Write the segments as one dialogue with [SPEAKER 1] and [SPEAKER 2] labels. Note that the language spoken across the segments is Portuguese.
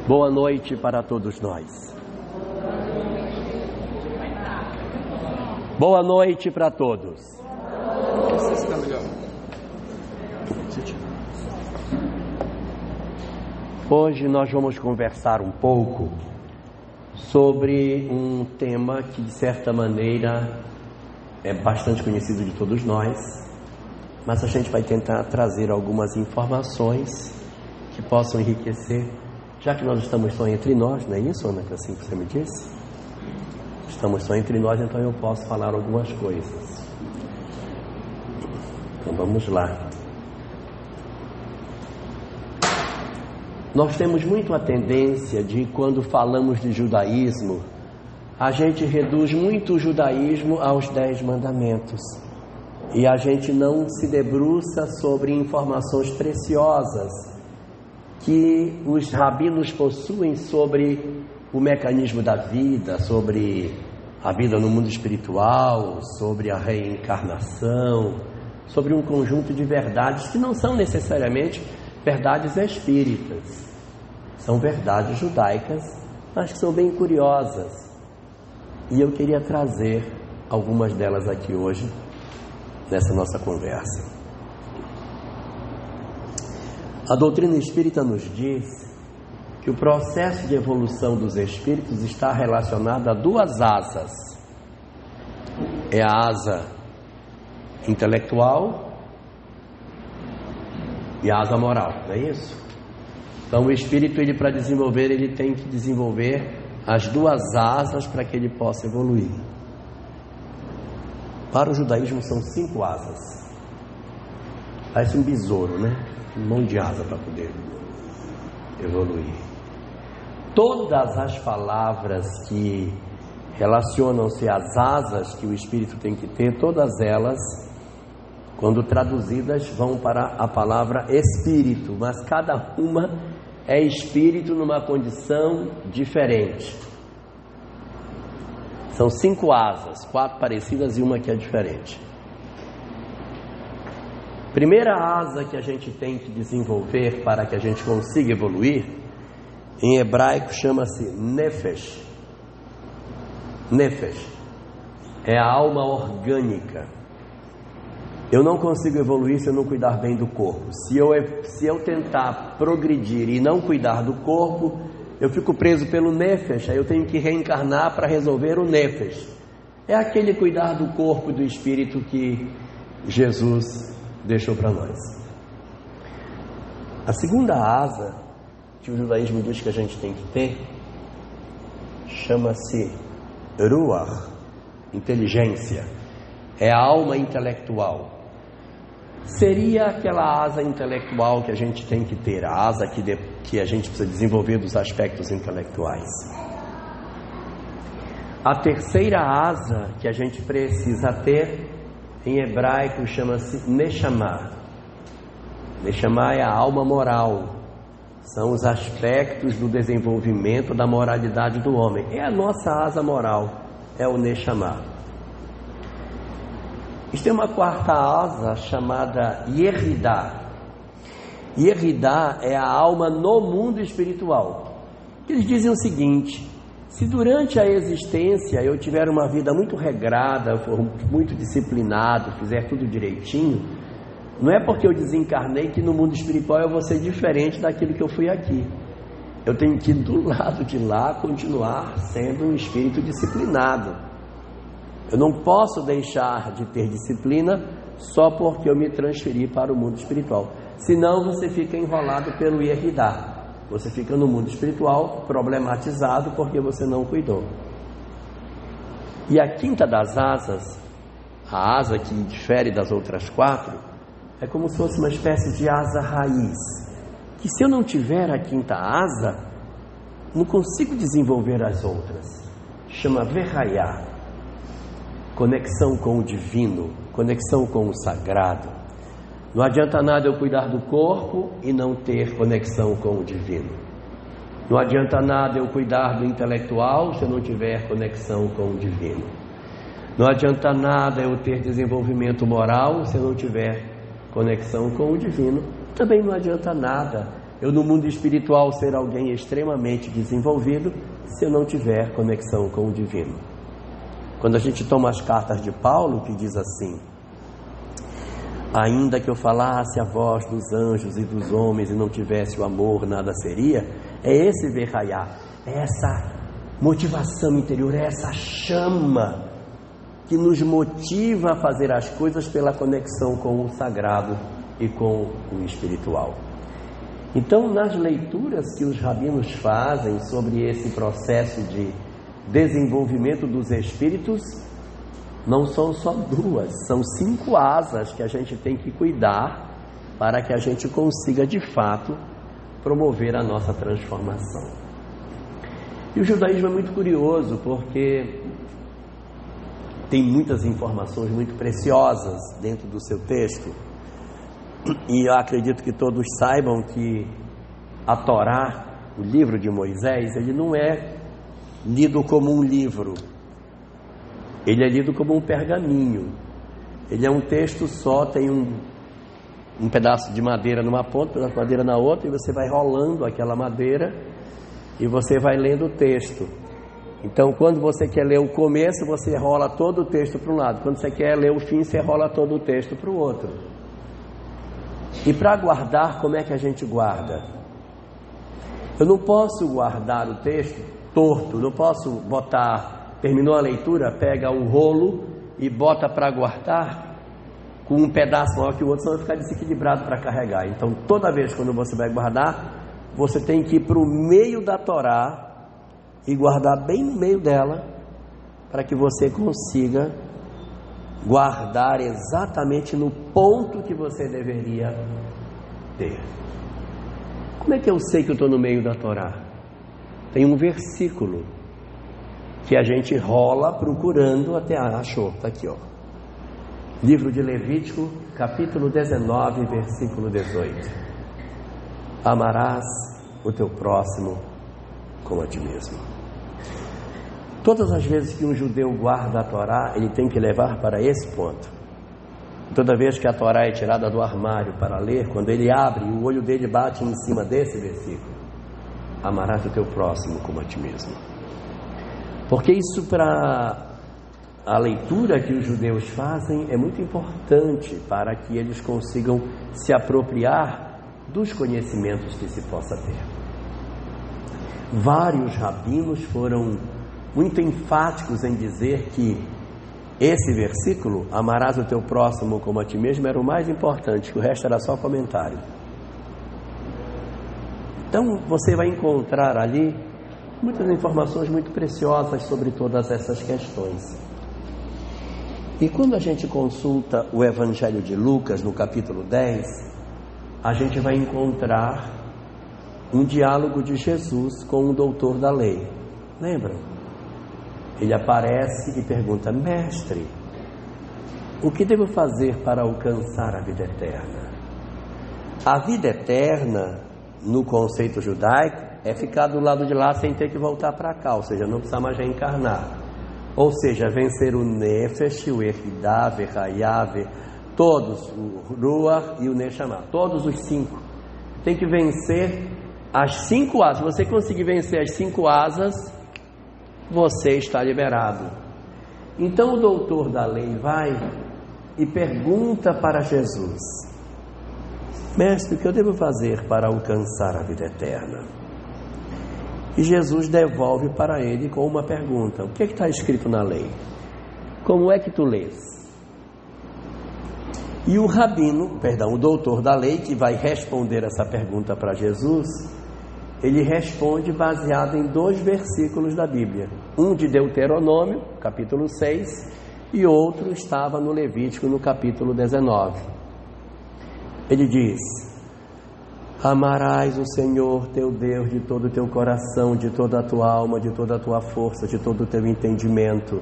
[SPEAKER 1] Boa noite para todos nós. Boa noite para todos. Hoje nós vamos conversar um pouco sobre um tema que, de certa maneira, é bastante conhecido de todos nós, mas a gente vai tentar trazer algumas informações que possam enriquecer, já que nós estamos só entre nós, não é isso, Ana, que assim que você me disse? Estamos só entre nós, então eu posso falar algumas coisas. Então vamos lá. Nós temos muito a tendência de, quando falamos de judaísmo, a gente reduz muito o judaísmo aos 10 mandamentos. E a gente não se debruça sobre informações preciosas que os rabinos possuem sobre o mecanismo da vida, sobre a vida no mundo espiritual, sobre a reencarnação, sobre um conjunto de verdades que não são necessariamente verdades espíritas, são verdades judaicas, mas que são bem curiosas. E eu queria trazer algumas delas aqui hoje, nessa nossa conversa. A doutrina espírita nos diz que o processo de evolução dos espíritos está relacionado a duas asas. É a asa intelectual e a asa moral, não é isso? Então o espírito, para desenvolver, ele tem que desenvolver as duas asas para que ele possa evoluir. Para o judaísmo são 5 asas. Parece um besouro, né? Um monte de asa para poder evoluir. Todas as palavras que relacionam-se às asas que o espírito tem que ter, todas elas, quando traduzidas, vão para a palavra espírito, mas cada uma é espírito numa condição diferente. São 5 asas, 4 parecidas e uma que é diferente. Primeira asa que a gente tem que desenvolver para que a gente consiga evoluir, em hebraico chama-se Nefesh. Nefesh é a alma orgânica. Eu não consigo evoluir se eu não cuidar bem do corpo. Se eu tentar progredir e não cuidar do corpo, eu fico preso pelo Nefesh. Aí eu tenho que reencarnar para resolver o Nefesh. É aquele cuidar do corpo e do espírito que Jesus deixou para nós. A segunda asa que o judaísmo diz que a gente tem que ter chama-se Ruach, inteligência. É a alma intelectual. Seria aquela asa intelectual que a gente tem que ter, a asa que a gente precisa desenvolver dos aspectos intelectuais. A terceira asa que a gente precisa ter, em hebraico chama-se Neshama. Neshama é a alma moral, são os aspectos do desenvolvimento da moralidade do homem. É a nossa asa moral, é o Neshama. Tem uma quarta asa chamada Yeridá. Yeridá é a alma no mundo espiritual. Eles dizem o seguinte: se durante a existência eu tiver uma vida muito regrada, for muito disciplinado, fizer tudo direitinho, não é porque eu desencarnei que no mundo espiritual eu vou ser diferente daquilo que eu fui aqui. Eu tenho que, do lado de lá, continuar sendo um espírito disciplinado. Eu não posso deixar de ter disciplina só porque eu me transferi para o mundo espiritual. Senão você fica enrolado pelo Yeridá. Você fica no mundo espiritual problematizado porque você não cuidou. E a quinta das asas, a asa que difere das outras 4, é como se fosse uma espécie de asa raiz. Que se eu não tiver a quinta asa, não consigo desenvolver as outras. Chama Verraiá. Conexão com o divino, conexão com o sagrado. Não adianta nada eu cuidar do corpo e não ter conexão com o divino. Não adianta nada eu cuidar do intelectual se eu não tiver conexão com o divino. Não adianta nada eu ter desenvolvimento moral se eu não tiver conexão com o divino. Também não adianta nada eu no mundo espiritual ser alguém extremamente desenvolvido se eu não tiver conexão com o divino. Quando a gente toma as cartas de Paulo, que diz assim: ainda que eu falasse a voz dos anjos e dos homens e não tivesse o amor, nada seria. É esse verraiá, é essa motivação interior, é essa chama que nos motiva a fazer as coisas pela conexão com o sagrado e com o espiritual. Então, nas leituras que os rabinos fazem sobre esse processo de desenvolvimento dos espíritos, não são só 2, são 5 asas que a gente tem que cuidar para que a gente consiga de fato promover a nossa transformação. E o judaísmo é muito curioso porque tem muitas informações muito preciosas dentro do seu texto, e eu acredito que todos saibam que a Torá, o livro de Moisés, ele não é lido como um livro, ele é lido como um pergaminho. Ele é um texto só, tem um pedaço de madeira numa ponta, um pedaço de madeira na outra, e você vai rolando aquela madeira e você vai lendo o texto. Então, quando você quer ler o começo, você rola todo o texto para um lado. Quando você quer ler o fim, você rola todo o texto para o outro. E para guardar, como é que a gente guarda? Eu não posso guardar o texto torto, não posso botar, terminou a leitura, pega o rolo e bota para guardar com um pedaço maior que o outro, senão vai ficar desequilibrado para carregar. Então, toda vez quando você vai guardar, você tem que ir para o meio da Torá e guardar bem no meio dela, para que você consiga guardar exatamente no ponto que você deveria ter. Como é que eu sei que eu estou no meio da Torá? Tem um versículo que a gente rola procurando até achou, está aqui, ó. Livro de Levítico, capítulo 19, versículo 18. Amarás o teu próximo como a ti mesmo. Todas as vezes que um judeu guarda a Torá, ele tem que levar para esse ponto. Toda vez que a Torá é tirada do armário para ler, quando ele abre, o olho dele bate em cima desse versículo: amarás o teu próximo como a ti mesmo. Porque isso, para a leitura que os judeus fazem, é muito importante para que eles consigam se apropriar dos conhecimentos que se possa ter. Vários rabinos foram muito enfáticos em dizer que esse versículo, amarás o teu próximo como a ti mesmo, era o mais importante, que o resto era só comentário. Então você vai encontrar ali muitas informações muito preciosas sobre todas essas questões. E quando a gente consulta o Evangelho de Lucas, no capítulo 10, a gente vai encontrar um diálogo de Jesus com o doutor da lei. Lembram? Ele aparece e pergunta: mestre, o que devo fazer para alcançar a vida eterna? A vida eterna, no conceito judaico, é ficar do lado de lá sem ter que voltar para cá, ou seja, não precisar mais reencarnar. Ou seja, vencer o Nefesh, o Yehidah, o Verraiá, todos, o Ruach e o Neshama, todos os 5. Tem que vencer as 5 asas. Se você conseguir vencer as 5 asas, você está liberado. Então o doutor da lei vai e pergunta para Jesus: mestre, o que eu devo fazer para alcançar a vida eterna? E Jesus devolve para ele com uma pergunta: o que está escrito na lei? Como é que tu lês? E o o doutor da lei, que vai responder essa pergunta para Jesus, ele responde baseado em 2 versículos da Bíblia. Um de Deuteronômio, capítulo 6, e outro estava no Levítico, no capítulo 19. Ele diz: amarás o Senhor teu Deus de todo o teu coração, de toda a tua alma, de toda a tua força, de todo o teu entendimento,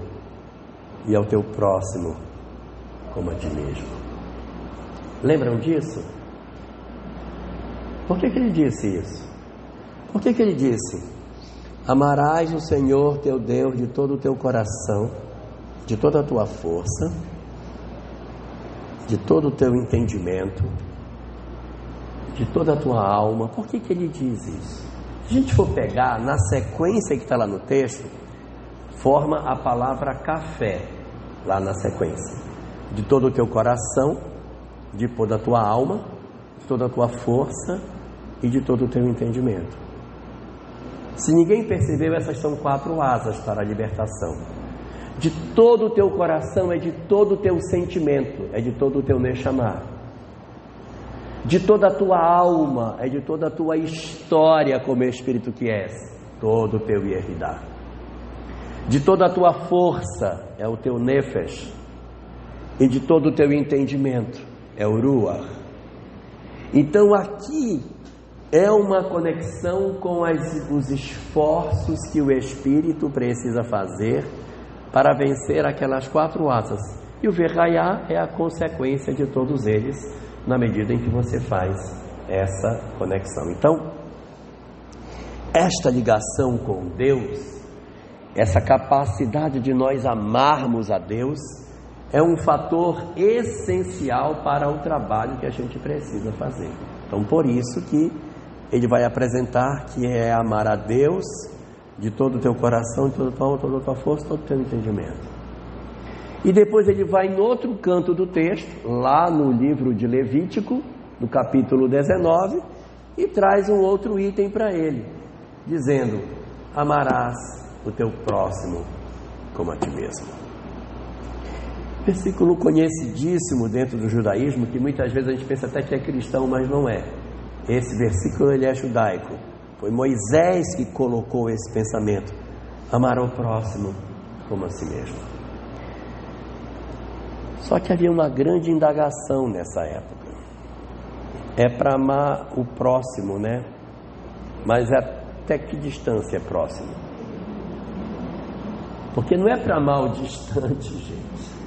[SPEAKER 1] e ao teu próximo como a ti mesmo. Lembram disso? Por que ele disse isso? Por que ele disse: amarás o Senhor teu Deus de todo o teu coração, de toda a tua força, de todo o teu entendimento, de toda a tua alma. Por que ele diz isso? Se a gente for pegar na sequência que está lá no texto, forma a palavra café lá na sequência. De todo o teu coração, de toda a tua alma, de toda a tua força e de todo o teu entendimento. Se ninguém percebeu, essas são 4 asas para a libertação. De todo o teu coração é de todo o teu sentimento, é de todo o teu neshama. De toda a tua alma é de toda a tua história como espírito que és, todo o teu yeridá. De toda a tua força é o teu nefesh, e de todo o teu entendimento é o ruach. Então aqui é uma conexão com os esforços que o espírito precisa fazer para vencer aquelas 4 asas. E o verraiá é a consequência de todos eles, na medida em que você faz essa conexão. Então, esta ligação com Deus, essa capacidade de nós amarmos a Deus, é um fator essencial para o trabalho que a gente precisa fazer. Então, por isso que ele vai apresentar que é amar a Deus de todo o teu coração, de toda a tua alma, toda a tua força, todo o teu entendimento. E depois ele vai no outro canto do texto, lá no livro de Levítico, no capítulo 19, e traz um outro item para ele, dizendo: amarás o teu próximo como a ti mesmo. Versículo conhecidíssimo dentro do judaísmo, que muitas vezes a gente pensa até que é cristão, mas não é. Esse versículo ele é judaico. Foi Moisés que colocou esse pensamento: amar ao próximo como a si mesmo. Só que havia uma grande indagação nessa época. É para amar o próximo, né? Mas até que distância é próximo? Porque não é para amar o distante, gente.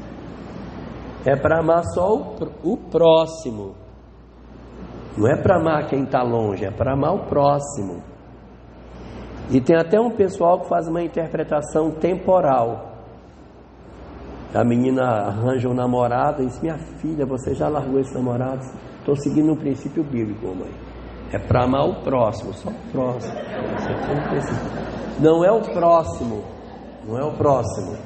[SPEAKER 1] É para amar só o próximo. Não é para amar quem está longe, é para amar o próximo. E tem até um pessoal que faz uma interpretação temporal. A menina arranja um namorado e diz: minha filha, você já largou esse namorado? Estou seguindo um princípio bíblico, mãe. É para amar o próximo, só o próximo. Não é o próximo, não é o próximo.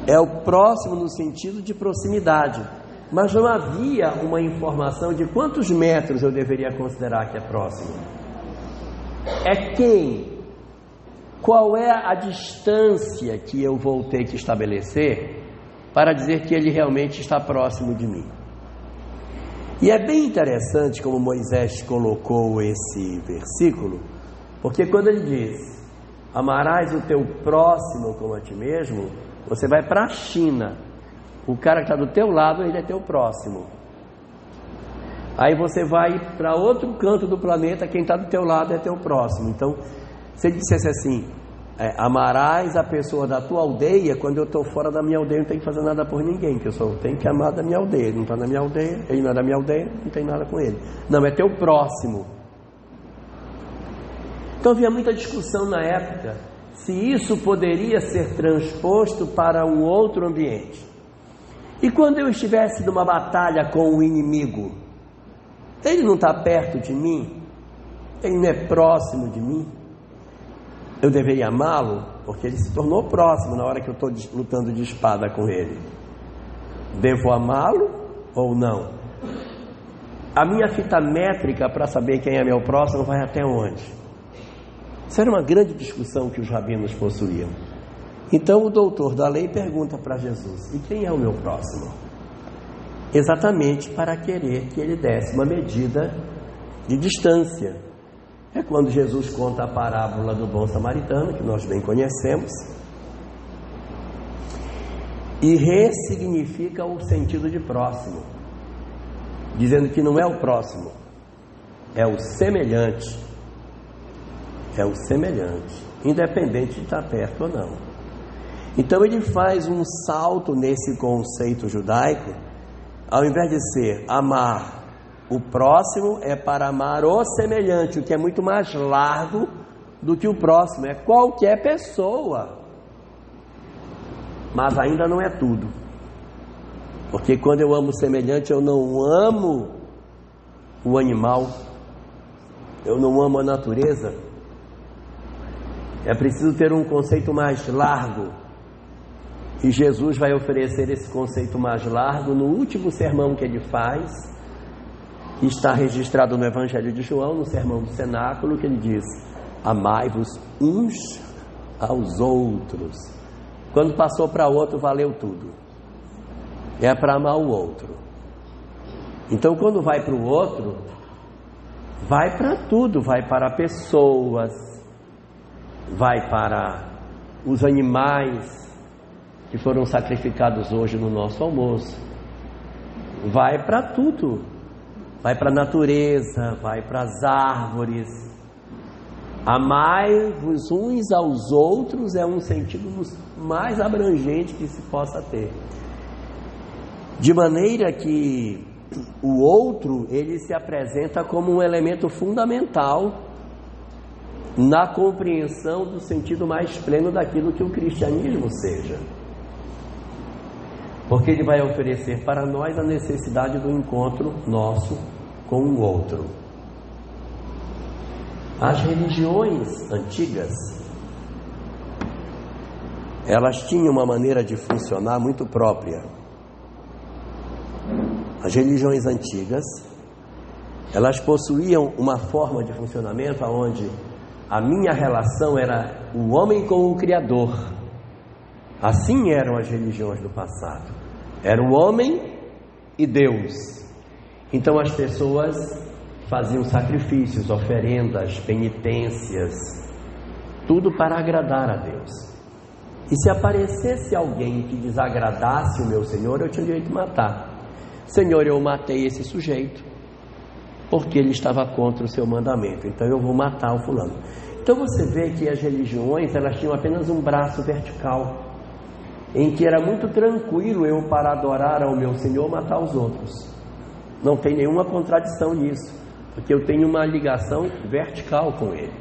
[SPEAKER 1] É o próximo no sentido de proximidade. Mas não havia uma informação de quantos metros eu deveria considerar que é próximo. É quem? Qual é a distância que eu vou ter que estabelecer para dizer que ele realmente está próximo de mim? E é bem interessante como Moisés colocou esse versículo, porque quando ele diz: amarás o teu próximo como a ti mesmo, você vai para a China. O cara que está do teu lado, ele é teu próximo. Aí você vai para outro canto do planeta, quem está do teu lado é teu próximo. Então, se ele dissesse assim: amarás a pessoa da tua aldeia, quando eu estou fora da minha aldeia, não tenho que fazer nada por ninguém, porque eu só tenho que amar da minha aldeia. Ele não está na minha aldeia, ele não é da minha aldeia, não tem nada com ele. Não, é teu próximo. Então havia muita discussão na época se isso poderia ser transposto para um outro ambiente. E quando eu estivesse numa batalha com o inimigo, ele não está perto de mim? Ele não é próximo de mim? Eu deveria amá-lo? Porque ele se tornou próximo na hora que eu estou lutando de espada com ele. Devo amá-lo ou não? A minha fita métrica para saber quem é meu próximo vai até onde? Isso era uma grande discussão que os rabinos possuíam. Então o doutor da lei pergunta para Jesus: e quem é o meu próximo? Exatamente para querer que ele desse uma medida de distância. É quando Jesus conta a parábola do bom samaritano, que nós bem conhecemos, e ressignifica o sentido de próximo, dizendo que não é o próximo, é o semelhante. É o semelhante, independente de estar perto ou não. Então ele faz um salto nesse conceito judaico. Ao invés de ser amar o próximo, é para amar o semelhante, o que é muito mais largo do que o próximo. É qualquer pessoa. Mas ainda não é tudo. Porque quando eu amo o semelhante, eu não amo o animal, eu não amo a natureza, é preciso ter um conceito mais largo. E Jesus vai oferecer esse conceito mais largo no último sermão que ele faz, que está registrado no Evangelho de João, no Sermão do Cenáculo, que ele diz: amai-vos uns aos outros. Quando passou para outro, valeu tudo. É para amar o outro. Então, quando vai para o outro, vai para tudo, vai para pessoas, vai para os animais que foram sacrificados hoje no nosso almoço, vai para tudo, vai para a natureza, vai para as árvores. Amai-vos uns aos outros é um sentido mais abrangente que se possa ter, de maneira que o outro, ele se apresenta como um elemento fundamental na compreensão do sentido mais pleno daquilo que o cristianismo seja, porque ele vai oferecer para nós a necessidade do encontro nosso com o outro. As religiões antigas, elas tinham uma maneira de funcionar muito própria. As religiões antigas, elas possuíam uma forma de funcionamento onde a minha relação era o homem com o Criador. Assim eram as religiões do passado. Era o homem e Deus. Então as pessoas faziam sacrifícios, oferendas, penitências, tudo para agradar a Deus. E se aparecesse alguém que desagradasse o meu Senhor, eu tinha direito de matar. Senhor, eu matei esse sujeito porque ele estava contra o seu mandamento, então eu vou matar o fulano. Então você vê que as religiões, elas tinham apenas um braço vertical, em que era muito tranquilo eu, para adorar ao meu Senhor, matar os outros. Não tem nenhuma contradição nisso, porque eu tenho uma ligação vertical com ele.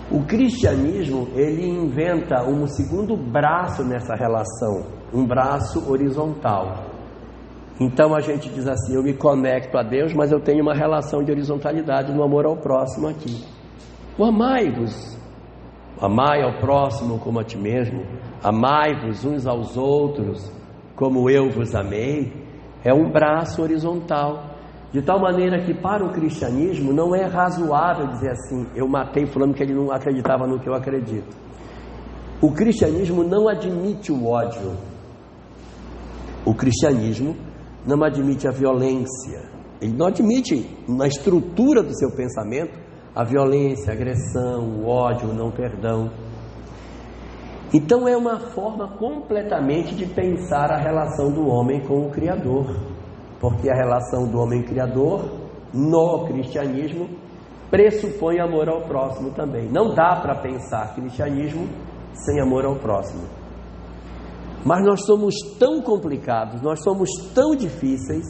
[SPEAKER 1] O cristianismo, ele inventa um segundo braço nessa relação, um braço horizontal. Então a gente diz assim: eu me conecto a Deus, mas eu tenho uma relação de horizontalidade no amor ao próximo aqui. O amai-vos, amai ao próximo como a ti mesmo, amai-vos uns aos outros como eu vos amei, é um braço horizontal, de tal maneira que para o cristianismo não é razoável dizer assim: eu matei fulano que ele não acreditava no que eu acredito. O cristianismo não admite o ódio. O cristianismo não admite a violência. Ele não admite, na estrutura do seu pensamento, a violência, a agressão, o ódio, o não perdão. Então é uma forma completamente de pensar a relação do homem com o Criador, porque a relação do homem Criador no cristianismo pressupõe amor ao próximo também. Não dá para pensar cristianismo sem amor ao próximo. Mas nós somos tão complicados, nós somos tão difíceis,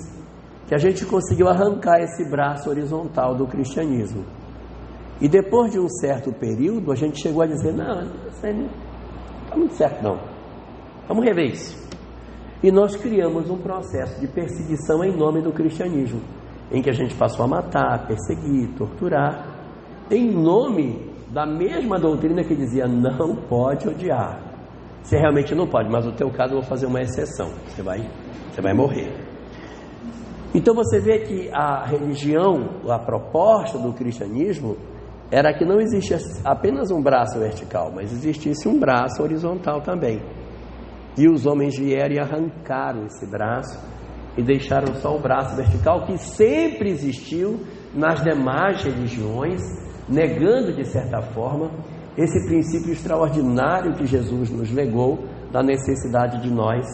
[SPEAKER 1] que a gente conseguiu arrancar esse braço horizontal do cristianismo. E depois de um certo período, a gente chegou a dizer: não, isso aí não está muito certo não, vamos rever isso. E nós criamos um processo de perseguição em nome do cristianismo, em que a gente passou a matar, perseguir, torturar, em nome da mesma doutrina que dizia: não pode odiar. Você realmente não pode, mas no teu caso eu vou fazer uma exceção, você vai morrer. Então você vê que a religião, a proposta do cristianismo, era que não existisse apenas um braço vertical, mas existisse um braço horizontal também. E os homens vieram e arrancaram esse braço e deixaram só o braço vertical, que sempre existiu nas demais religiões, negando de certa forma esse princípio extraordinário que Jesus nos legou, da necessidade de nós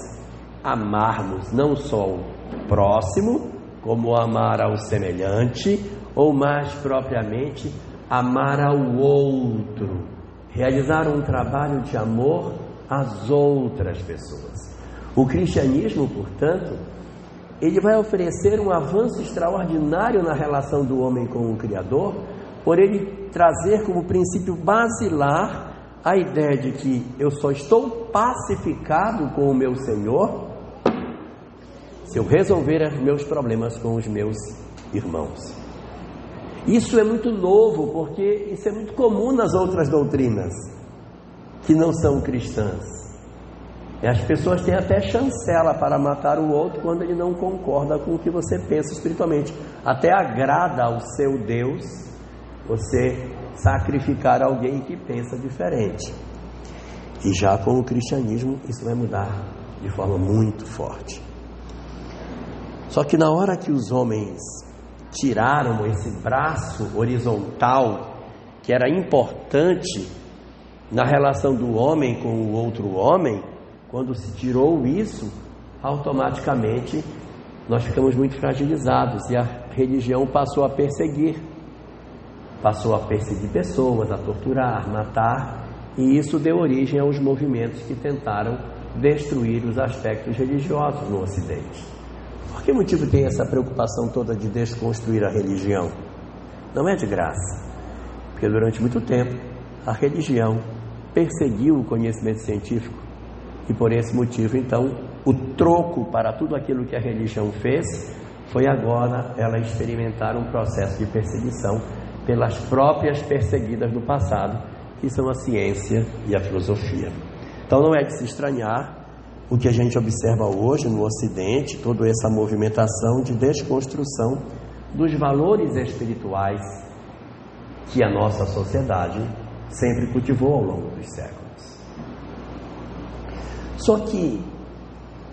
[SPEAKER 1] amarmos não só o próximo, como amar ao semelhante, ou mais propriamente amar ao outro, realizar um trabalho de amor às outras pessoas. O cristianismo, portanto, ele vai oferecer um avanço extraordinário na relação do homem com o Criador, por ele trazer como princípio basilar a ideia de que eu só estou pacificado com o meu Senhor se eu resolver os meus problemas com os meus irmãos. Isso é muito novo, porque isso é muito comum nas outras doutrinas que não são cristãs. E as pessoas têm até chancela para matar o outro quando ele não concorda com o que você pensa espiritualmente. Até agrada ao seu Deus você sacrificar alguém que pensa diferente. E já com o cristianismo isso vai mudar de forma muito forte. Só que na hora que os homens tiraram esse braço horizontal que era importante na relação do homem com o outro homem, quando se tirou isso, automaticamente nós ficamos muito fragilizados e a religião passou a perseguir pessoas, a torturar, matar, e isso deu origem aos movimentos que tentaram destruir os aspectos religiosos no Ocidente. Por que motivo tem essa preocupação toda de desconstruir a religião? Não é de graça, porque durante muito tempo a religião perseguiu o conhecimento científico e por esse motivo, então, o troco para tudo aquilo que a religião fez foi agora ela experimentar um processo de perseguição pelas próprias perseguidas do passado, que são a ciência e a filosofia. Então não é de se estranhar o que a gente observa hoje no Ocidente, toda essa movimentação de desconstrução dos valores espirituais que a nossa sociedade sempre cultivou ao longo dos séculos. Só que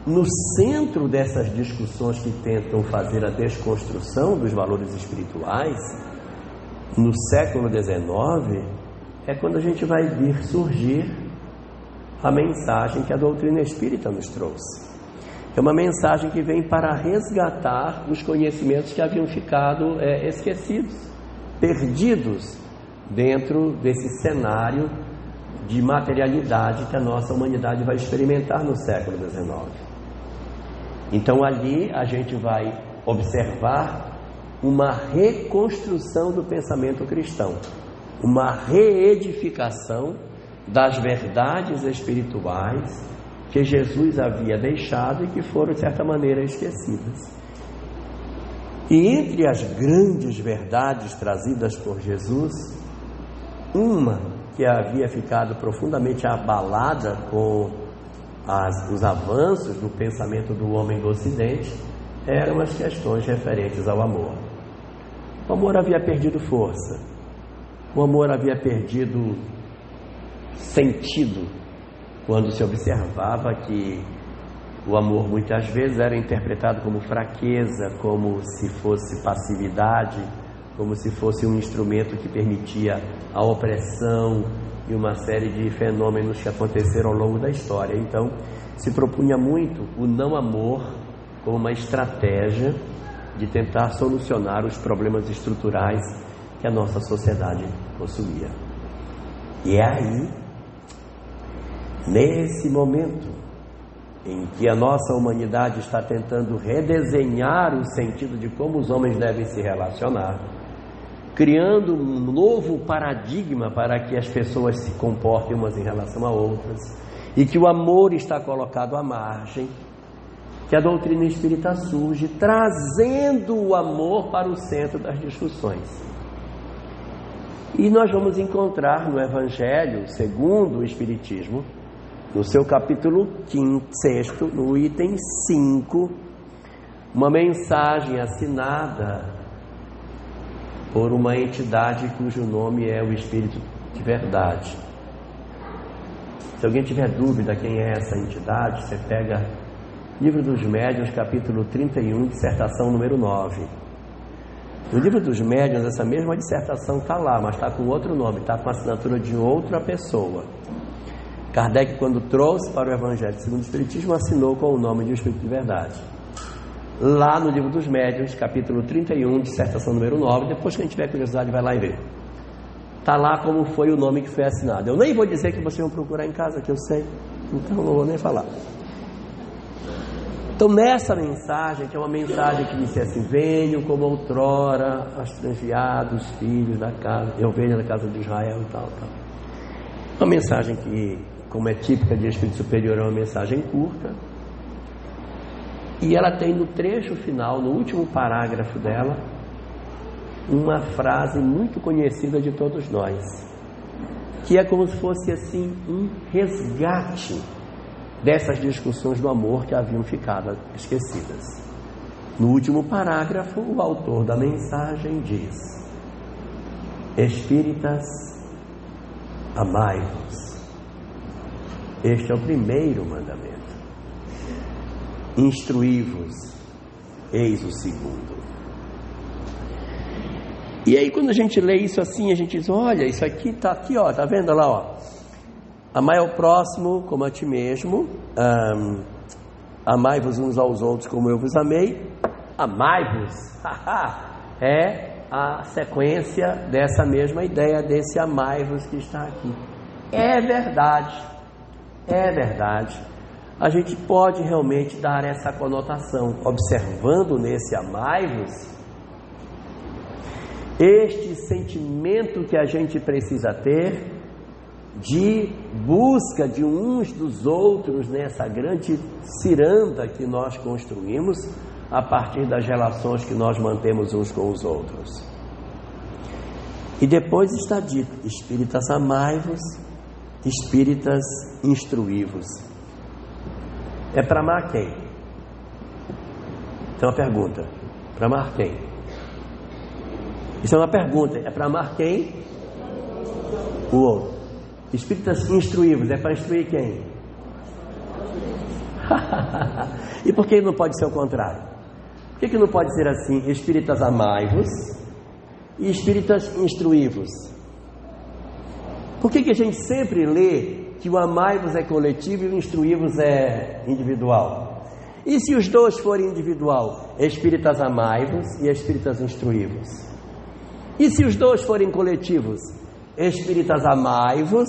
[SPEAKER 1] no centro dessas discussões que tentam fazer a desconstrução dos valores espirituais, no século XIX, é quando a gente vai vir surgir a mensagem que a doutrina espírita nos trouxe. É uma mensagem que vem para resgatar os conhecimentos que haviam ficado esquecidos, perdidos dentro desse cenário de materialidade que a nossa humanidade vai experimentar no século XIX. Então ali a gente vai observar uma reconstrução do pensamento cristão, uma reedificação das verdades espirituais que Jesus havia deixado e que foram de certa maneira esquecidas. E entre as grandes verdades trazidas por Jesus, uma que havia ficado profundamente abalada com os avanços do pensamento do homem do Ocidente eram as questões referentes ao amor. O amor havia perdido força, o amor havia perdido sentido quando se observava que o amor muitas vezes era interpretado como fraqueza, como se fosse passividade, como se fosse um instrumento que permitia a opressão e uma série de fenômenos que aconteceram ao longo da história. Então se propunha muito o não amor como uma estratégia de tentar solucionar os problemas estruturais que a nossa sociedade possuía. E é aí, nesse momento em que a nossa humanidade está tentando redesenhar o sentido de como os homens devem se relacionar, criando um novo paradigma para que as pessoas se comportem umas em relação a outras, e que o amor está colocado à margem, que a doutrina espírita surge trazendo o amor para o centro das discussões. E nós vamos encontrar no Evangelho segundo o Espiritismo, no seu capítulo 6, no item 5, uma mensagem assinada por uma entidade cujo nome é o Espírito de Verdade. Se alguém tiver dúvida quem é essa entidade, você pega Livro dos Médiuns, capítulo 31, dissertação número 9. No Livro dos Médiuns, essa mesma dissertação está lá, mas está com outro nome, está com a assinatura de outra pessoa. Kardec, quando trouxe para o Evangelho segundo o Espiritismo, assinou com o nome de Espírito de Verdade. Lá no Livro dos Médiuns, capítulo 31, dissertação número 9, depois que a gente tiver curiosidade, vai lá e vê. Está lá como foi o nome que foi assinado. Eu nem vou dizer que vocês vão procurar em casa, que eu sei, então não vou nem falar. Então nessa mensagem, que é uma mensagem que diz assim: venham como outrora as transviados filhos da casa, eu venho da casa de Israel e tal. Uma mensagem que, como é típica de Espírito Superior, é uma mensagem curta, e ela tem no trecho final, no último parágrafo dela, uma frase muito conhecida de todos nós, que é como se fosse assim um resgate dessas discussões do amor que haviam ficado esquecidas. No último parágrafo, o autor da mensagem diz: Espíritas, amai-vos. Este é o primeiro mandamento. Instruí-vos, eis o segundo. E aí, quando a gente lê isso assim, a gente diz: olha, isso aqui está aqui, ó, tá vendo lá, ó? Amai ao próximo como a ti mesmo, amai-vos uns aos outros como eu vos amei. Amai-vos é a sequência dessa mesma ideia, desse amai-vos que está aqui. É verdade, a gente pode realmente dar essa conotação, observando nesse amai-vos este sentimento que a gente precisa ter de busca de uns dos outros nessa grande ciranda que nós construímos a partir das relações que nós mantemos uns com os outros. E depois está dito: espíritas, amai-vos, espíritas, instruí-vos. É para amar quem? Então a pergunta: para amar quem? Isso é uma pergunta. É para amar quem? O outro. Espíritas, instruí-vos. É para instruir quem? E por que não pode ser o contrário? Por que não pode ser assim: espíritas, amai-vos e espíritas, instruí-vos? Por que a gente sempre lê que o amai-vos é coletivo e o instruí-vos é individual? E se os dois forem individual? Espíritas, amai-vos e espíritas, instruí-vos. E se os dois forem coletivos? Espíritas, amai-vos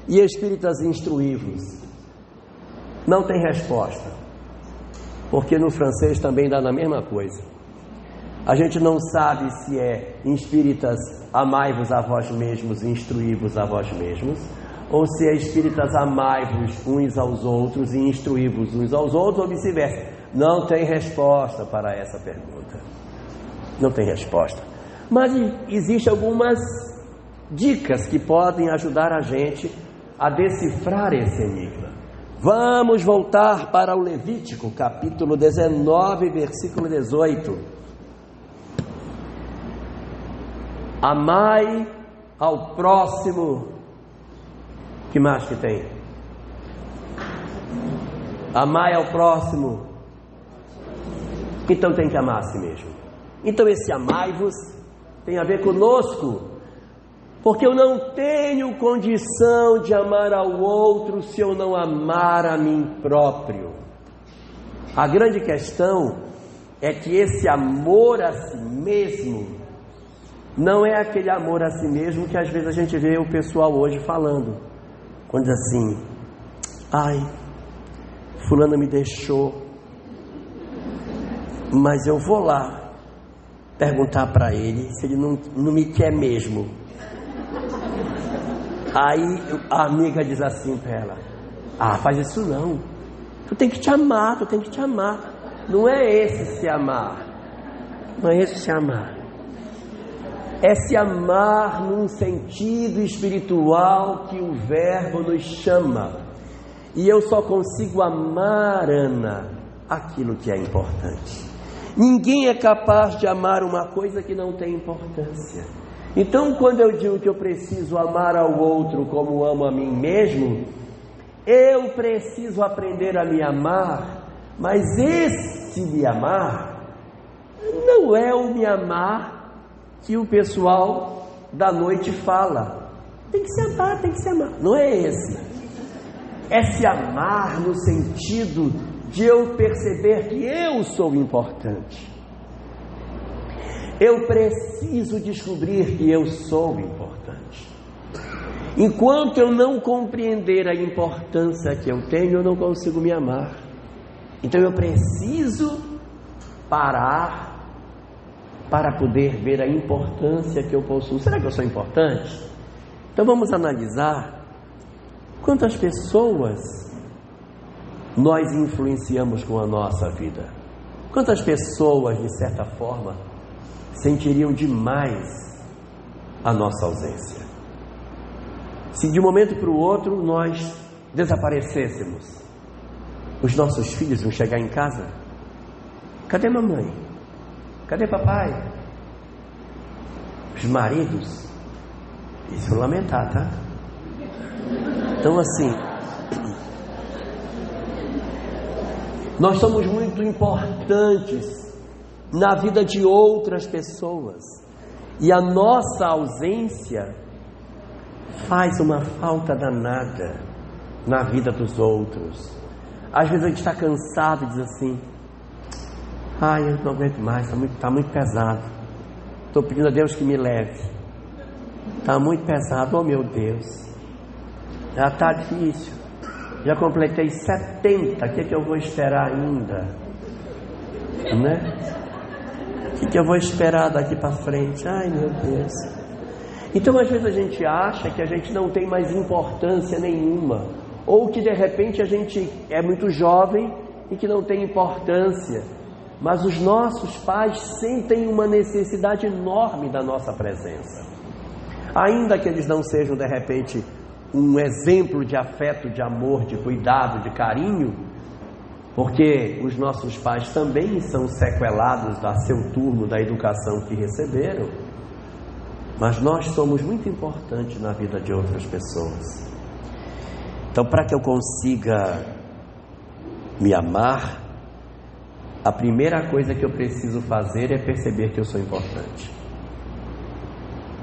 [SPEAKER 1] e espíritas, instruí-vos. Não tem resposta, porque no francês também dá na mesma coisa. A gente não sabe se é espíritas, amai-vos a vós mesmos e instruí-vos a vós mesmos, ou se é espíritas, amai-vos uns aos outros e instruí-vos uns aos outros, ou vice-versa. Não tem resposta para essa pergunta. Não tem resposta. Mas existem algumas dicas que podem ajudar a gente a decifrar esse enigma. Vamos voltar para o Levítico, capítulo 19, versículo 18. Amai ao próximo. Que mais que tem? Amai ao próximo. Então tem que amar a si mesmo. Então esse amai-vos tem a ver conosco, porque eu não tenho condição de amar ao outro se eu não amar a mim próprio. A grande questão é que esse amor a si mesmo não é aquele amor a si mesmo que às vezes a gente vê o pessoal hoje falando, quando diz assim: ai, fulano me deixou, mas eu vou lá perguntar para ele se ele não me quer mesmo. Aí a amiga diz assim para ela: ah, faz isso não, tu tem que te amar, tu tem que te amar. Não é esse se amar, não é esse se amar, é se amar num sentido espiritual que o verbo nos chama. E eu só consigo amar, Ana, aquilo que é importante. Ninguém é capaz de amar uma coisa que não tem importância. Então, quando eu digo que eu preciso amar ao outro como amo a mim mesmo, eu preciso aprender a me amar. Mas esse me amar não é o me amar que o pessoal da noite fala. Tem que se amar, tem que se amar. Não é esse. É se amar no sentido de eu perceber que eu sou importante. Eu preciso descobrir que eu sou importante. Enquanto eu não compreender a importância que eu tenho, eu não consigo me amar. Então eu preciso parar para poder ver a importância que eu possuo. Será que eu sou importante? Então vamos analisar quantas pessoas nós influenciamos com a nossa vida. Quantas pessoas, de certa forma, sentiriam demais a nossa ausência. Se de um momento para o outro nós desaparecêssemos, os nossos filhos vão chegar em casa: cadê mamãe? Cadê papai? Os maridos, isso vão lamentar, tá? Então assim, nós somos muito importantes na vida de outras pessoas, e a nossa ausência faz uma falta danada na vida dos outros. Às vezes a gente está cansado e diz assim: ai, eu não aguento mais, está muito pesado, estou pedindo a Deus que me leve, está muito pesado, oh meu Deus, já está difícil, já completei 70, o que eu vou esperar ainda, né? O que eu vou esperar daqui para frente? Ai meu Deus. Então às vezes a gente acha que a gente não tem mais importância nenhuma, ou que de repente a gente é muito jovem e que não tem importância, mas os nossos pais sentem uma necessidade enorme da nossa presença, ainda que eles não sejam de repente um exemplo de afeto, de amor, de cuidado, de carinho, porque os nossos pais também são sequelados a seu turno da educação que receberam, mas nós somos muito importantes na vida de outras pessoas. Então, para que eu consiga me amar, a primeira coisa que eu preciso fazer é perceber que eu sou importante.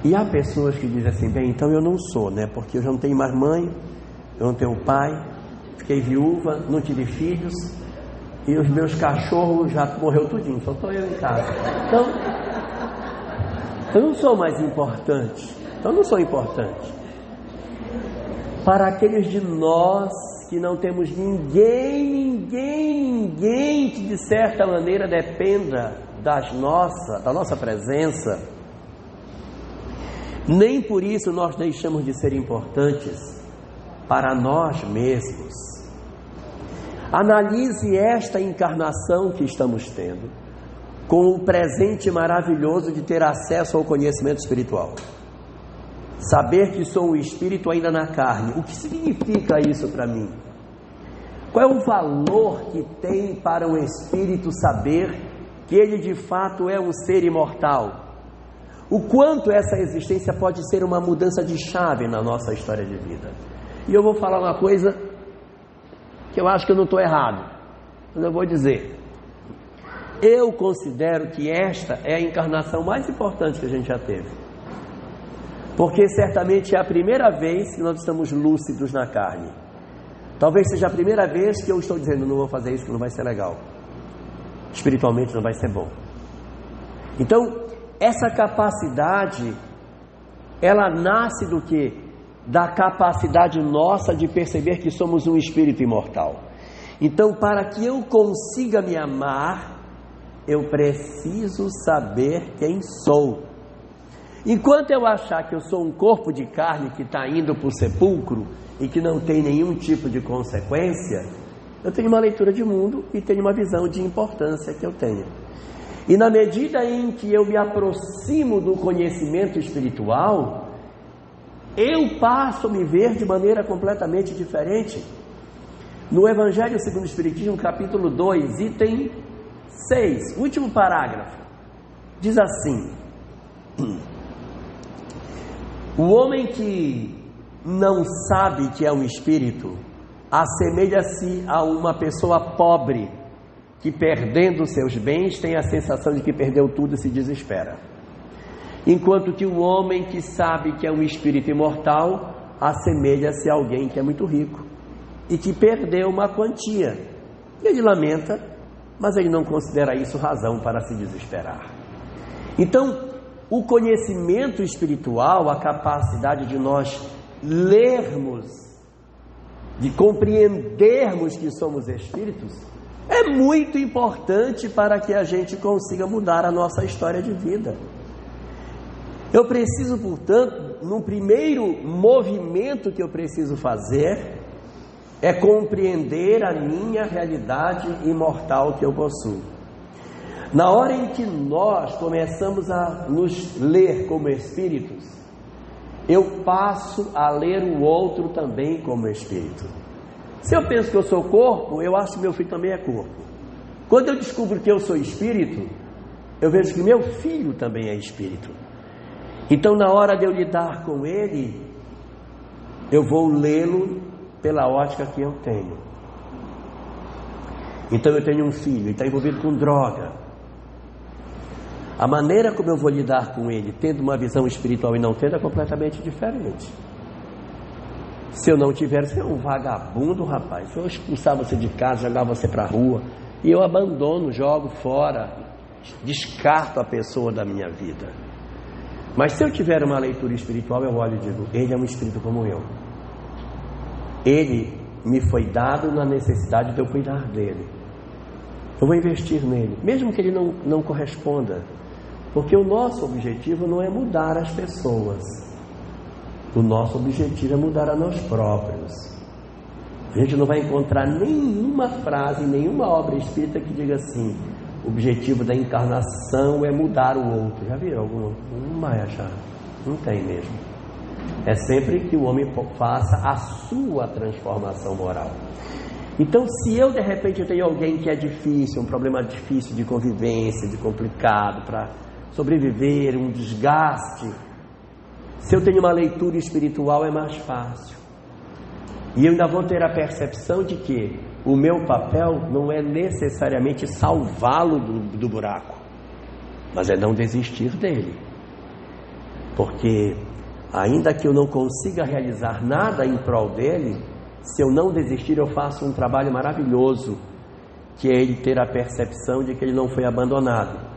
[SPEAKER 1] E há pessoas que dizem assim: bem, então eu não sou, né? Porque eu já não tenho mais mãe, eu não tenho pai, fiquei viúva, não tive filhos, e os meus cachorros já morreu tudinho, só estou eu em casa. Então, eu não sou mais importante. Então, eu não sou importante. Para aqueles de nós que não temos ninguém que de certa maneira dependa da nossa presença, nem por isso nós deixamos de ser importantes para nós mesmos. Analise esta encarnação que estamos tendo com o presente maravilhoso de ter acesso ao conhecimento espiritual. Saber que sou um espírito ainda na carne. O que significa isso para mim? Qual é o valor que tem para um espírito saber que ele de fato é um ser imortal? O quanto essa existência pode ser uma mudança de chave na nossa história de vida? E eu vou falar uma coisa que eu acho que eu não estou errado, mas eu vou dizer. Eu considero que esta é a encarnação mais importante que a gente já teve, porque certamente é a primeira vez que nós estamos lúcidos na carne. Talvez seja a primeira vez que eu estou dizendo: não vou fazer isso, que não vai ser legal, espiritualmente não vai ser bom. Então, essa capacidade, ela nasce do quê? Da capacidade nossa de perceber que somos um espírito imortal. Então, para que eu consiga me amar, eu preciso saber quem sou. Enquanto eu achar que eu sou um corpo de carne que está indo para o sepulcro e que não tem nenhum tipo de consequência, eu tenho uma leitura de mundo e tenho uma visão de importância que eu tenho. E na medida em que eu me aproximo do conhecimento espiritual, eu passo a me ver de maneira completamente diferente. No Evangelho segundo o Espiritismo, capítulo 2, item 6, último parágrafo, diz assim: o homem que não sabe que é um espírito assemelha-se a uma pessoa pobre que, perdendo seus bens, tem a sensação de que perdeu tudo e se desespera. Enquanto que o homem que sabe que é um espírito imortal assemelha-se a alguém que é muito rico e que perdeu uma quantia. Ele lamenta, mas ele não considera isso razão para se desesperar. Então, o conhecimento espiritual, a capacidade de nós lermos, de compreendermos que somos espíritos, é muito importante para que a gente consiga mudar a nossa história de vida. Eu preciso, portanto, no primeiro movimento que eu preciso fazer, é compreender a minha realidade imortal que eu possuo. Na hora em que nós começamos a nos ler como espíritos, eu passo a ler o outro também como espírito. Se eu penso que eu sou corpo, eu acho que meu filho também é corpo. Quando eu descubro que eu sou espírito, eu vejo que meu filho também é espírito. Então, na hora de eu lidar com ele, eu vou lê-lo pela ótica que eu tenho. Então, eu tenho um filho, ele está envolvido com droga. A maneira como eu vou lidar com ele, tendo uma visão espiritual e não tendo, é completamente diferente. Se eu não tiver, você é um vagabundo, rapaz. Se eu expulsar você de casa, jogar você para a rua, e eu abandono, jogo fora, descarto a pessoa da minha vida. Mas se eu tiver uma leitura espiritual, eu olho e digo, ele é um espírito como eu. Ele me foi dado na necessidade de eu cuidar dele. Eu vou investir nele, mesmo que ele não corresponda. Porque o nosso objetivo não é mudar as pessoas. O nosso objetivo é mudar a nós próprios. A gente não vai encontrar nenhuma frase, nenhuma obra espírita que diga assim: o objetivo da encarnação é mudar o outro. Já viram alguma? Não vai achar. Não tem mesmo. É sempre que o homem faça a sua transformação moral. Então, se eu de repente tenho alguém que é difícil, um problema difícil de convivência, de complicado para sobreviver, um desgaste, se eu tenho uma leitura espiritual é mais fácil. E eu ainda vou ter a percepção de que o meu papel não é necessariamente salvá-lo do buraco, mas é não desistir dele. Porque ainda que eu não consiga realizar nada em prol dele, se eu não desistir, eu faço um trabalho maravilhoso, que é ele ter a percepção de que ele não foi abandonado.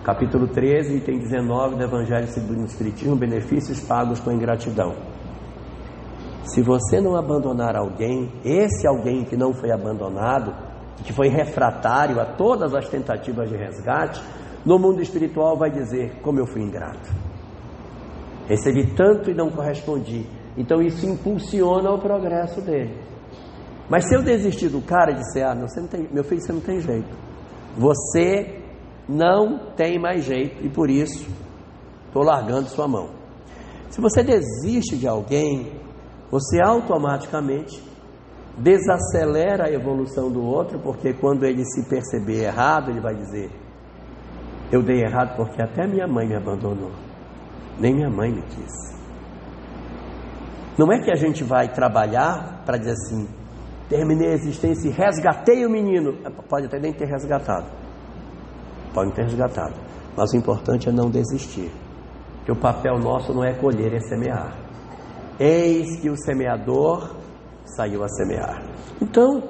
[SPEAKER 1] Capítulo 13, item 19 do Evangelho segundo o Espiritismo: benefícios pagos com ingratidão. Se você não abandonar alguém, esse alguém que não foi abandonado, que foi refratário a todas as tentativas de resgate, no mundo espiritual vai dizer: como eu fui ingrato, recebi tanto e não correspondi. Então isso impulsiona o progresso dele. Mas se eu desistir do cara e disser: meu filho, você não tem jeito, você não tem mais jeito e por isso estou largando sua mão. Se você desiste de alguém, você automaticamente desacelera a evolução do outro, porque quando ele se perceber errado, ele vai dizer: eu dei errado porque até minha mãe me abandonou, nem minha mãe me quis. Não é que a gente vai trabalhar para dizer assim: terminei a existência e resgatei o menino. Pode até nem ter resgatado, pode ter resgatado, mas o importante é não desistir, que o papel nosso não é colher, é semear. Eis que o semeador saiu a semear. Então,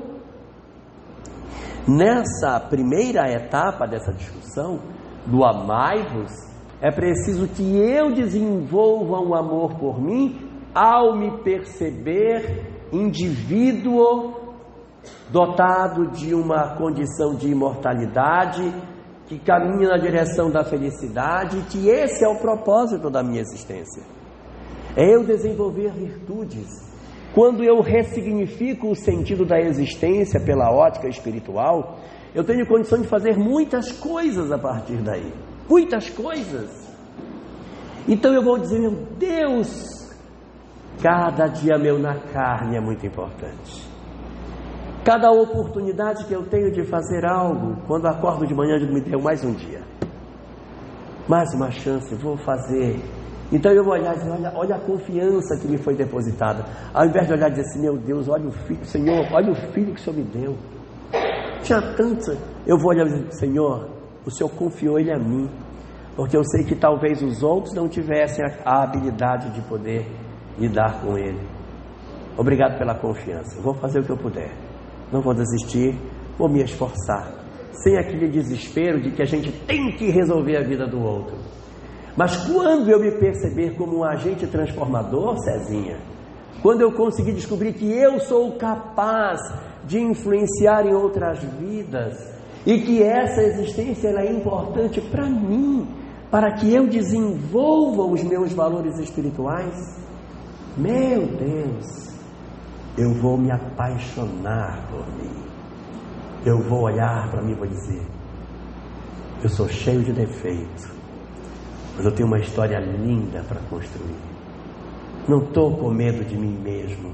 [SPEAKER 1] nessa primeira etapa dessa discussão do amai-vos, é preciso que eu desenvolva um amor por mim, ao me perceber indivíduo dotado de uma condição de imortalidade, que caminha na direção da felicidade, que esse é o propósito da minha existência. É eu desenvolver virtudes. Quando eu ressignifico o sentido da existência pela ótica espiritual, eu tenho condição de fazer muitas coisas a partir daí. Muitas coisas. Então eu vou dizer: meu Deus, cada dia meu na carne é muito importante. Cada oportunidade que eu tenho de fazer algo, quando acordo de manhã, eu digo: me deu mais um dia, mais uma chance, vou fazer. Então eu vou olhar e dizer: olha a confiança que me foi depositada. Ao invés de olhar e dizer assim: meu Deus, olha o filho, Senhor, olha o filho que o Senhor me deu. Tinha tanto. Eu vou olhar e dizer: Senhor, o Senhor confiou ele a mim, porque eu sei que talvez os outros não tivessem a habilidade de poder lidar com ele. Obrigado pela confiança. Vou fazer o que eu puder. Não vou desistir, vou me esforçar, sem aquele desespero de que a gente tem que resolver a vida do outro. Mas quando eu me perceber como um agente transformador, Cezinha, quando eu conseguir descobrir que eu sou capaz de influenciar em outras vidas, e que essa existência ela é importante para mim, para que eu desenvolva os meus valores espirituais, meu Deus, eu vou me apaixonar por mim. Eu vou olhar para mim e vou dizer: Eu sou cheio de defeitos, mas eu tenho uma história linda para construir. Não estou com medo de mim mesmo.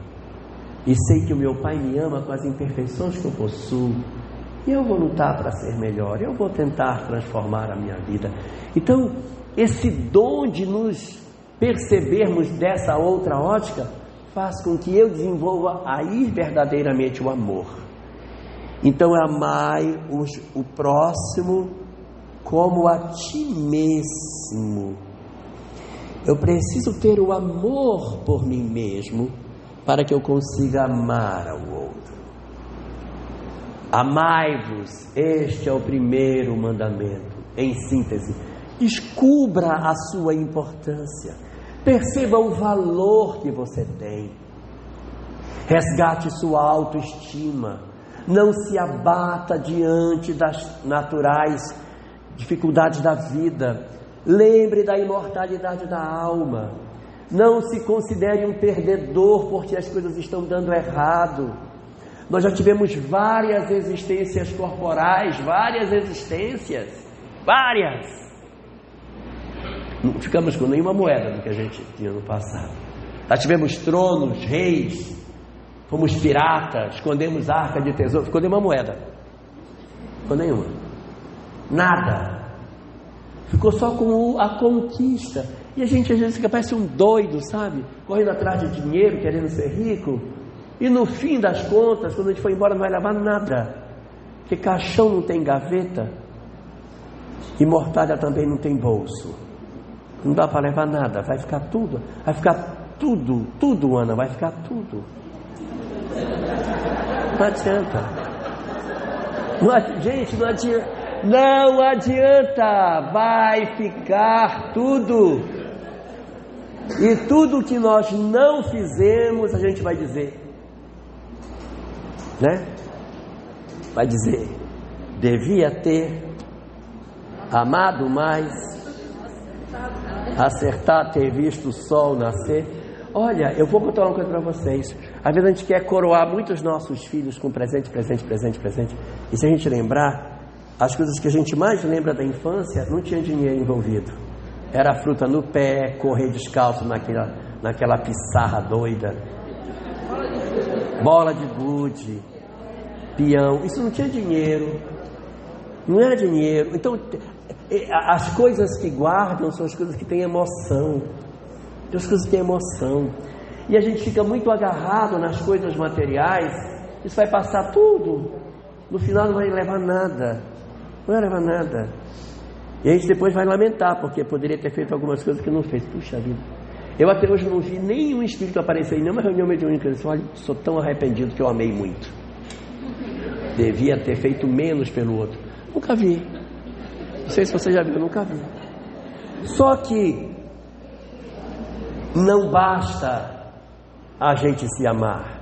[SPEAKER 1] E sei que o meu Pai me ama com as imperfeições que eu possuo. E eu vou lutar para ser melhor. Eu vou tentar transformar a minha vida. Então, esse dom de nos percebermos dessa outra ótica faz com que eu desenvolva aí verdadeiramente o amor. Então, amai o próximo como a ti mesmo. Eu preciso ter o amor por mim mesmo para que eu consiga amar ao outro. Amai-vos, este é o primeiro mandamento. Em síntese, descubra a sua importância, perceba o valor que você tem, resgate sua autoestima, não se abata diante das naturais dificuldades da vida, lembre da imortalidade da alma, não se considere um perdedor porque as coisas estão dando errado. Nós já tivemos várias existências corporais, várias. Não ficamos com nenhuma moeda do que a gente tinha no passado. Já tivemos tronos, reis, fomos piratas, escondemos arca de tesouro, ficou nenhuma moeda, ficou nenhuma, nada, ficou só com a conquista. E a gente às vezes fica, parece um doido, sabe, correndo atrás de dinheiro, querendo ser rico, e no fim das contas, quando a gente for embora, não vai levar nada, porque caixão não tem gaveta, e mortalha também não tem bolso, não dá para levar nada, vai ficar tudo, Ana, vai ficar tudo. Não adianta. Gente, não adianta, vai ficar tudo. E tudo que nós não fizemos, a gente vai dizer, né? Vai dizer, devia ter amado mais, acertar, ter visto o sol nascer. Olha, eu vou contar uma coisa para vocês. Às vezes a gente quer coroar muitos nossos filhos com presente. E se a gente lembrar, as coisas que a gente mais lembra da infância, não tinha dinheiro envolvido. Era fruta no pé, correr descalço naquela pissarra doida, bola de gude, peão. Isso não tinha dinheiro, não era dinheiro. Então, as coisas que guardam são as coisas que têm emoção. As coisas que têm emoção. E a gente fica muito agarrado nas coisas materiais. Isso vai passar tudo. No final não vai levar nada. Não vai levar nada. E a gente depois vai lamentar, porque poderia ter feito algumas coisas que não fez. Puxa vida. Eu até hoje não vi nenhum espírito aparecer em nenhuma reunião mediúnica. Eu disse, olha, sou tão arrependido que eu amei muito. Devia ter feito menos pelo outro. Nunca vi. Não sei se você já viu, eu nunca vi. Só que não basta a gente se amar,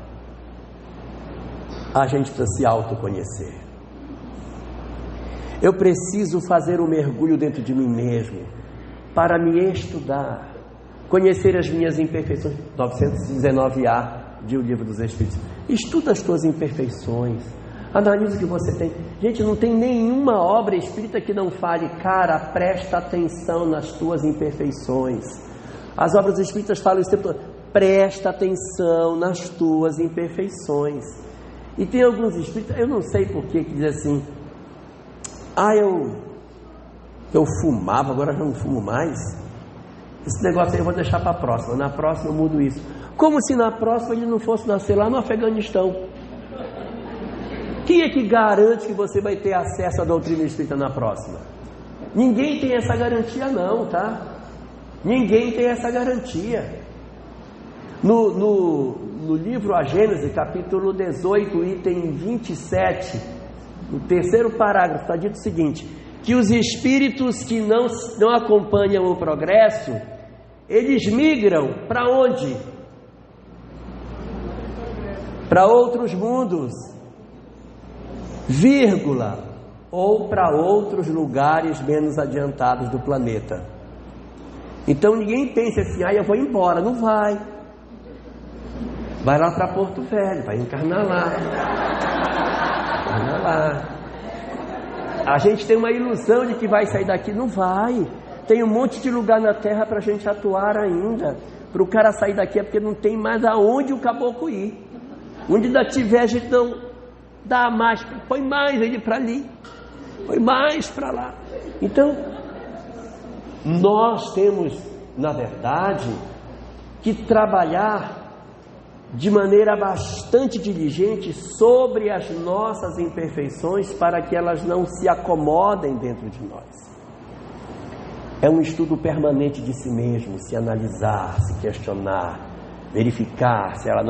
[SPEAKER 1] a gente precisa se autoconhecer. Eu preciso fazer um mergulho dentro de mim mesmo para me estudar, conhecer as minhas imperfeições. 919A de O Livro dos Espíritos. Estuda as tuas imperfeições, analisa o que você tem. Gente, não tem nenhuma obra espírita que não fale, cara, presta atenção nas tuas imperfeições. As obras espíritas falam isso tempo todo, presta atenção nas tuas imperfeições. E tem alguns espíritas, eu não sei por que dizem assim, eu fumava, agora já não fumo mais. Esse negócio aí eu vou deixar para a próxima, na próxima eu mudo isso. Como se na próxima ele não fosse nascer lá no Afeganistão. Quem é que garante que você vai ter acesso à doutrina espírita na próxima? Ninguém tem essa garantia não, tá? Ninguém tem essa garantia. No livro A Gênese, capítulo 18, item 27, no terceiro parágrafo, está dito o seguinte, que os espíritos que não acompanham o progresso, eles migram para onde? Para outros mundos, vírgula, ou para outros lugares menos adiantados do planeta. Então ninguém pensa assim, eu vou embora, não vai. Vai lá para Porto Velho, vai encarnar lá. A gente tem uma ilusão de que vai sair daqui, não vai. Tem um monte de lugar na terra para a gente atuar ainda. Para o cara sair daqui é porque não tem mais aonde o caboclo ir. Onde ainda tiver, a gente não dá mais, põe mais ele para ali, põe mais para lá. Então, nós temos, na verdade, que trabalhar de maneira bastante diligente sobre as nossas imperfeições para que elas não se acomodem dentro de nós. É um estudo permanente de si mesmo, se analisar, se questionar, verificar se ela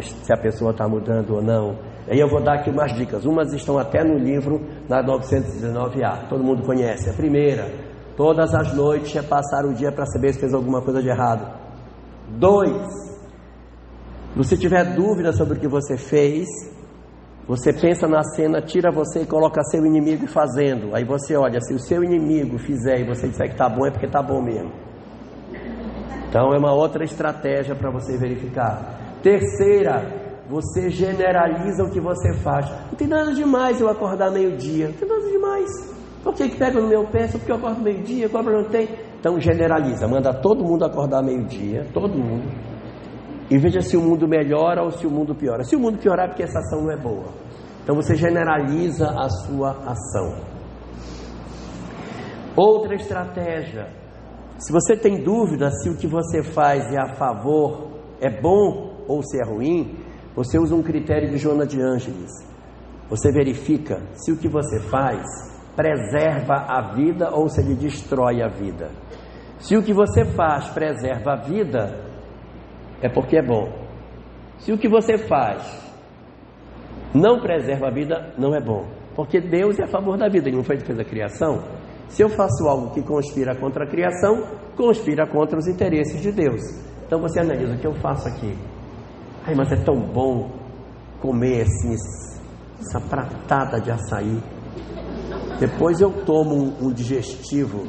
[SPEAKER 1] se a pessoa está mudando ou não. Aí eu vou dar aqui umas dicas. Umas estão até no livro, na 919A. Todo mundo conhece. A primeira: todas as noites é passar o dia para saber se fez alguma coisa de errado. 2: se você tiver dúvida sobre o que você fez, você pensa na cena, tira você e coloca seu inimigo fazendo. Aí você olha, se o seu inimigo fizer e você disser que está bom, é porque está bom mesmo. Então é uma outra estratégia para você verificar. 3: você generaliza o que você faz. Não tem nada demais eu acordar meio-dia. Não tem nada demais. Por que pega no meu pé? Só porque eu acordo meio-dia, qual problema tem? Então generaliza, manda todo mundo acordar meio-dia, todo mundo. E veja se o mundo melhora ou se o mundo piora. Se o mundo piorar é porque essa ação não é boa. Então você generaliza a sua ação. Outra estratégia: se você tem dúvida se o que você faz é a favor, é bom ou se é ruim, você usa um critério de Joana de Ângeles. Você verifica se o que você faz preserva a vida ou se ele destrói a vida. Se o que você faz preserva a vida, é porque é bom. Se o que você faz não preserva a vida, não é bom. Porque Deus é a favor da vida, Ele não foi que fez a criação. Se eu faço algo que conspira contra a criação, conspira contra os interesses de Deus. Então você analisa o que eu faço aqui. Ai, mas é tão bom comer assim, essa pratada de açaí. Depois eu tomo um digestivo.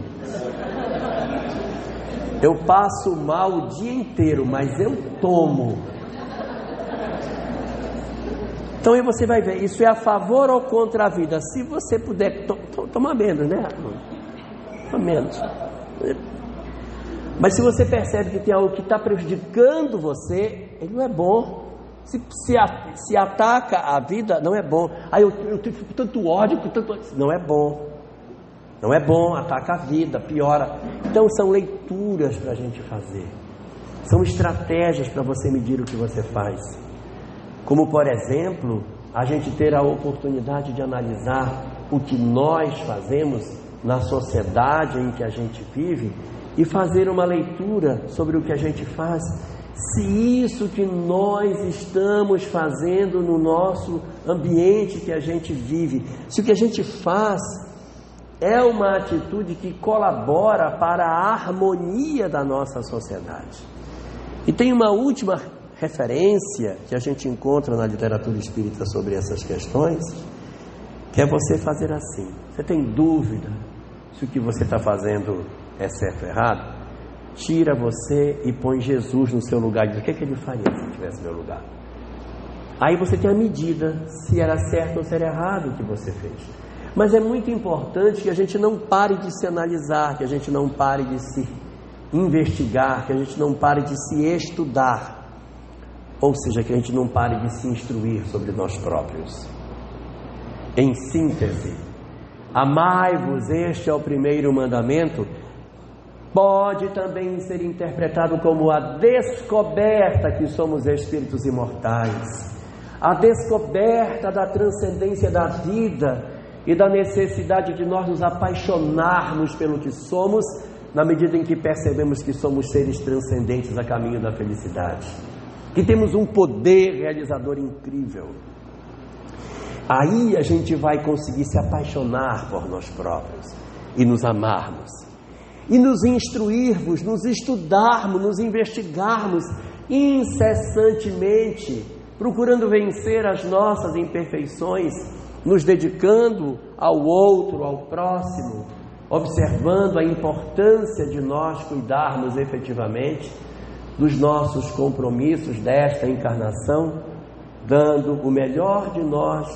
[SPEAKER 1] Eu passo mal o dia inteiro, mas eu tomo. Então aí você vai ver, isso é a favor ou contra a vida? Se você puder tomar menos, né? Toma menos. Mas se você percebe que tem algo que está prejudicando você, ele não é bom. Se ataca a vida, não é bom. Aí eu tenho tanto ódio, não é bom. Não é bom, ataca a vida, piora. Então são leituras para a gente fazer. São estratégias para você medir o que você faz. Como, por exemplo, a gente ter a oportunidade de analisar o que nós fazemos na sociedade em que a gente vive e fazer uma leitura sobre o que a gente faz. Se isso que nós estamos fazendo no nosso ambiente que a gente vive, se o que a gente faz é uma atitude que colabora para a harmonia da nossa sociedade. E tem uma última referência que a gente encontra na literatura espírita sobre essas questões, que é você fazer assim. Você tem dúvida se o que você está fazendo é certo ou errado? Tira você e põe Jesus no seu lugar. Diz: o que ele faria se estivesse no meu lugar? Aí você tem a medida se era certo ou se era errado o que você fez. Mas é muito importante que a gente não pare de se analisar, que a gente não pare de se investigar, que a gente não pare de se estudar, ou seja, que a gente não pare de se instruir sobre nós próprios. Em síntese, amai-vos, este é o primeiro mandamento, pode também ser interpretado como a descoberta que somos espíritos imortais, a descoberta da transcendência da vida e da necessidade de nós nos apaixonarmos pelo que somos, na medida em que percebemos que somos seres transcendentes a caminho da felicidade, que temos um poder realizador incrível. Aí a gente vai conseguir se apaixonar por nós próprios e nos amarmos, e nos instruirmos, nos estudarmos, nos investigarmos incessantemente, procurando vencer as nossas imperfeições, nos dedicando ao outro, ao próximo, observando a importância de nós cuidarmos efetivamente dos nossos compromissos desta encarnação, dando o melhor de nós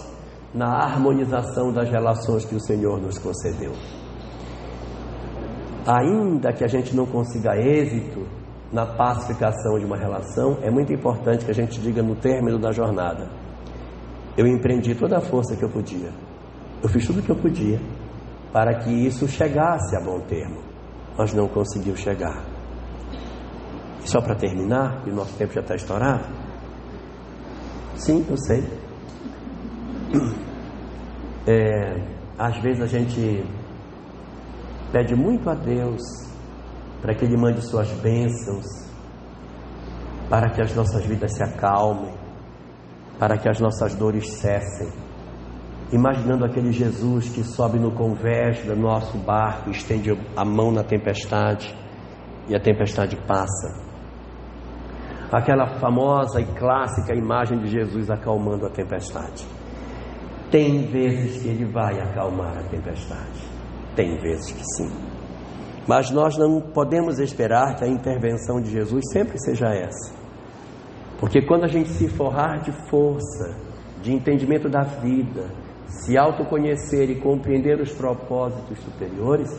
[SPEAKER 1] na harmonização das relações que o Senhor nos concedeu. Ainda que a gente não consiga êxito na pacificação de uma relação, é muito importante que a gente diga no término da jornada: eu empreendi toda a força que eu podia, eu fiz tudo o que eu podia para que isso chegasse a bom termo, mas não conseguiu chegar. E só para terminar, e o nosso tempo já está estourado. Sim, eu sei. Às vezes a gente pede muito a Deus para que Ele mande suas bênçãos, para que as nossas vidas se acalmem, para que as nossas dores cessem, imaginando aquele Jesus que sobe no convés do nosso barco, estende a mão na tempestade e a tempestade passa. Aquela famosa e clássica imagem de Jesus acalmando a tempestade. Tem vezes que Ele vai acalmar a tempestade, tem vezes que sim, mas nós não podemos esperar que a intervenção de Jesus sempre seja essa, porque quando a gente se forrar de força, de entendimento da vida, se autoconhecer e compreender os propósitos superiores,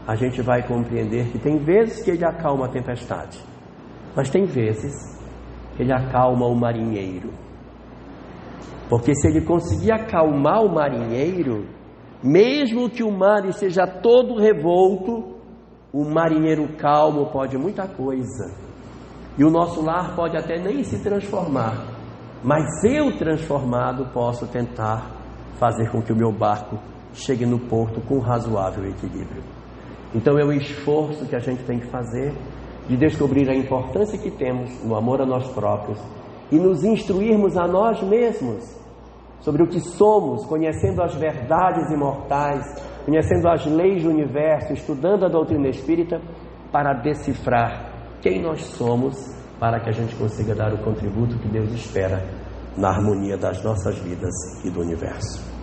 [SPEAKER 1] a gente vai compreender que tem vezes que Ele acalma a tempestade, mas tem vezes que Ele acalma o marinheiro. Porque se Ele conseguir acalmar o marinheiro, mesmo que o mar esteja todo revolto, o marinheiro calmo pode muita coisa, e o nosso lar pode até nem se transformar, mas eu transformado posso tentar fazer com que o meu barco chegue no porto com razoável equilíbrio. Então é o esforço que a gente tem que fazer de descobrir a importância que temos no amor a nós próprios e nos instruirmos a nós mesmos sobre o que somos, conhecendo as verdades imortais, conhecendo as leis do universo, estudando a doutrina espírita, para decifrar quem nós somos, para que a gente consiga dar o contributo que Deus espera na harmonia das nossas vidas e do universo.